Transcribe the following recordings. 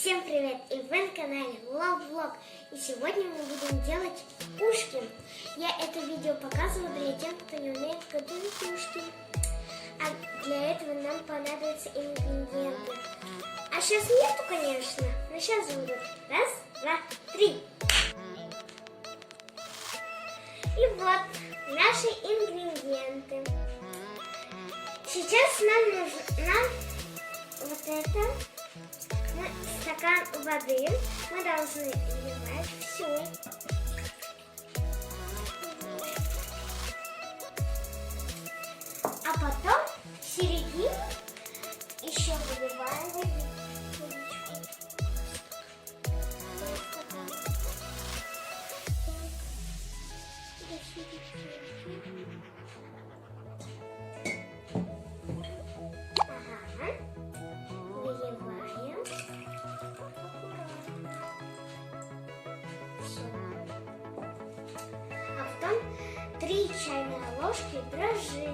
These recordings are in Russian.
Всем привет! И вы на канале Love-Vlog. И сегодня мы будем делать ушки. Я это видео показываю для тех, кто не умеет готовить ушки. А для этого нам понадобятся ингредиенты. А сейчас нету, конечно, но сейчас будут. Раз, два, три. И вот наши ингредиенты. Сейчас нам нужно вот это. Стакан воды мы должны выливать всю. А потом в середину еще выливаем водичку. Ага. Выливаем. А потом 3 чайные ложки дрожжи.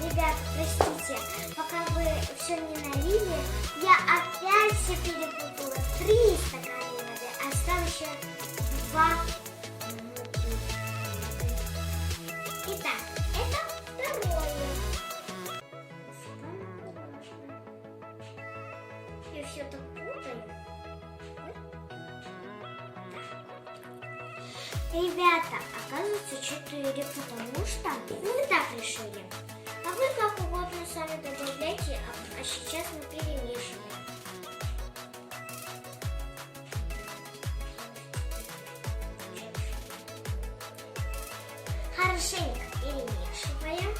Ребят, простите, пока вы все не налили, я опять все перепутала. 3 стакана воды, а осталось еще 2. Итак, это второе. Я все так путаю. Ребята, оказывается 4, потому что мы так решили. А вы как угодно сами добавляйте, а сейчас мы перемешиваем. Хорошенько перемешиваем.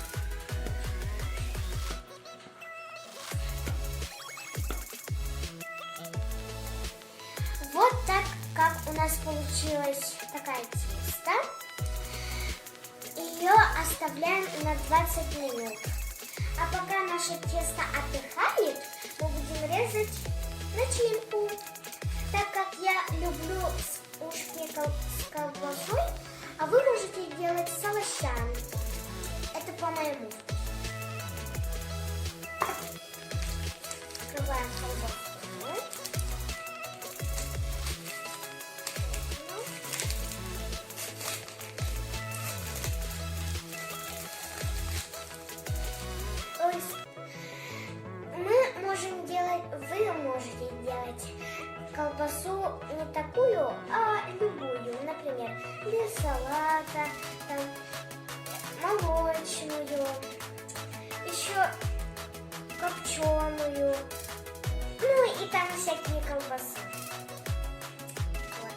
Вот так, как у нас получилась такая тесто. Ее оставляем на 20 минут. А пока наше тесто отдыхает, мы будем резать начинку. Так как я люблю ушки с колбасой, а вы можете делать с овощами. Это по моему вкусу. Открываем колбасу. Вы можете делать колбасу не такую, а любую, например, без салата, там, молочную, еще копченую, ну и там всякие колбасы. Вот.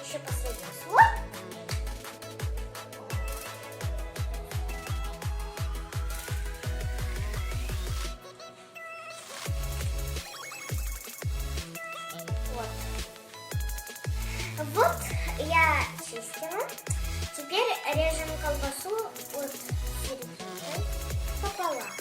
Еще последний слой. Вот я чистила. Теперь режем колбасу от середины пополам.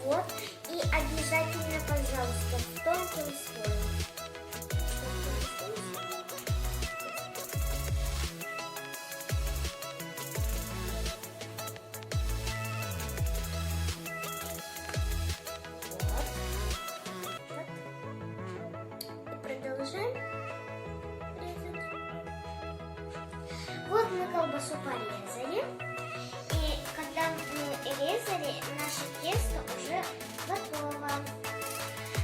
Вот. И обязательно, пожалуйста, в тонким слоем. Продолжаем резать. Вот мы колбасу порезали. И когда мы резали, наше тесто уже готово.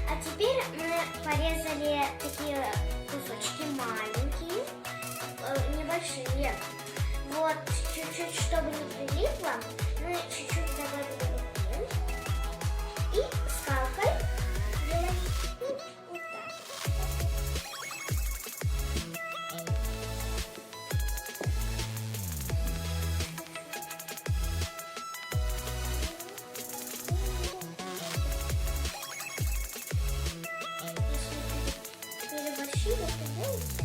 А теперь мы порезали такие кусочки маленькие, небольшие. Вот, чуть-чуть, чтобы не прилипло, мы чуть-чуть добавили муки. И скалкой делаем вот так. Переборщили, это делается.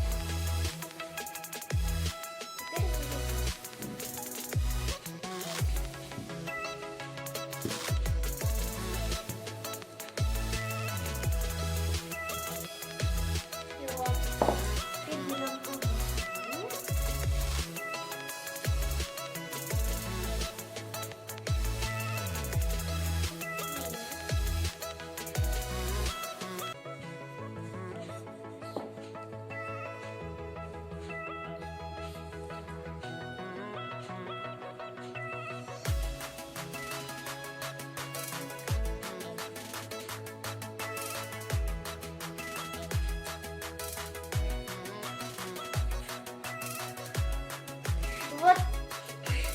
Вот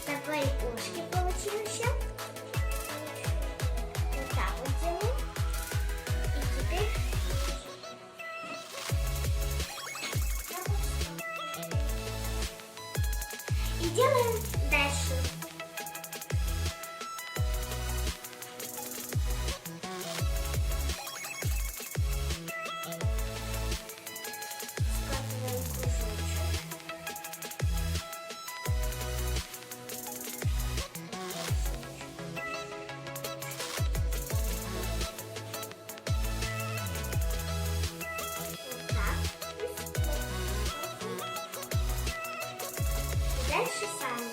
такой ушки получился. Вот так вот делаем. И теперь и делаем дальше. Скатываем кружочек. Дальше сами.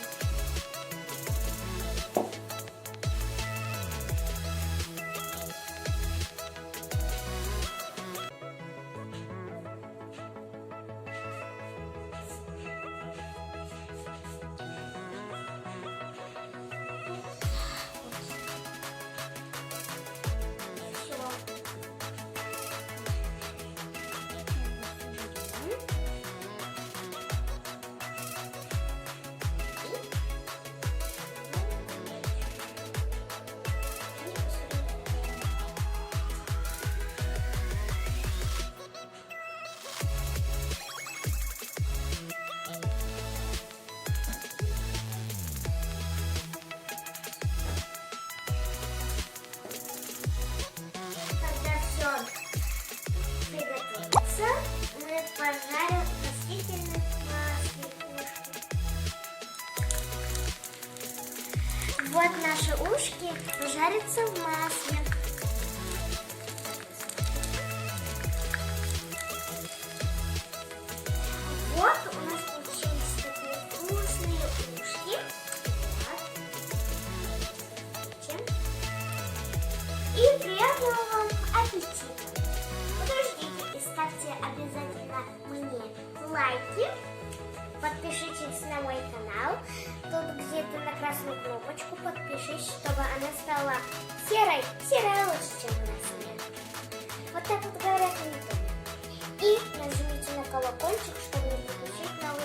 Мы пожарим в растительном масле ушки. Вот наши ушки пожарятся в масле. Вот у нас получились такие вкусные ушки. Вот. И приятного вам аппетита! Подождите и ставьте обязательно мне лайки подпишитесь на мой канал. Тут где-то на красную кнопочку подпишись, чтобы она стала серой. Серая лучше, чем у нас нет. Вот так вот говорят на ютубе. И нажмите на колокольчик, чтобы не пропустить новые